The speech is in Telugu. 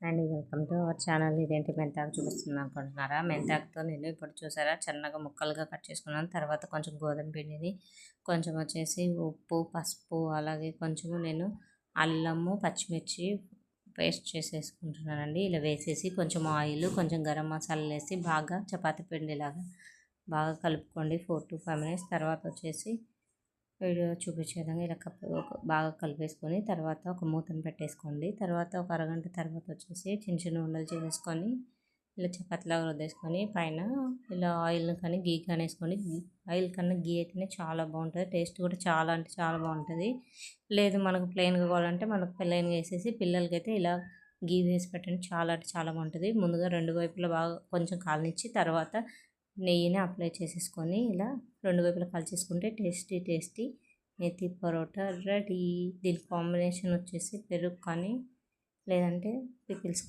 And welcome to our channel. ఇదేంటి మెంతాకు చూపిస్తుంది అనుకుంటున్నారా? మెంతాకుతో నేను ఇప్పుడు చూసారా చిన్నగా ముక్కలుగా కట్ చేసుకున్నాను. తర్వాత కొంచెం గోధుమ పిండిని, కొంచెం వచ్చేసి ఉప్పు, పసుపు, అలాగే కొంచెము నేను అల్లము, పచ్చిమిర్చి పేస్ట్ చేసేసుకుంటున్నానండి. ఇలా వేసేసి కొంచెం ఆయిల్, కొంచెం గరం మసాలాలు వేసి బాగా చపాతీ పిండిలాగా బాగా కలుపుకోండి 4 to 5 minutes. తర్వాత వచ్చేసి వీడియో చూపించే విధంగా ఇలా బాగా కలిపేసుకొని తర్వాత ఒక మూతను పెట్టేసుకోండి. తర్వాత ఒక అరగంట తర్వాత వచ్చేసి చిన్న చిన్న ఉండలు చేసేసుకొని ఇలా చపాతీలాగా వదిలేసుకొని పైన ఇలా ఆయిల్ కానీ గీ కానీ వేసుకొని, ఆయిల్ కన్నా గీ అయితేనే చాలా బాగుంటుంది. టేస్ట్ కూడా చాలా అంటే చాలా బాగుంటుంది. లేదు మనకు ప్లెయిన్గా కావాలంటే మనకు ప్లెయిన్గా వేసేసి పిల్లలకైతే ఇలా గీ వేసి పెట్టండి. చాలా అంటే చాలా బాగుంటుంది. ముందుగా 2 వైపులా బాగా కొంచెం కాలనిచ్చి తర్వాత నెయ్యిని అప్లై చేసేసుకొని ఇలా 2 వైపులా కాల్చేసుకుంటే టేస్టీ మేతి పరోటా రెడీ. దీని కాంబినేషన్ వచ్చేసి పెరుగు కానీ లేదంటే పికిల్స్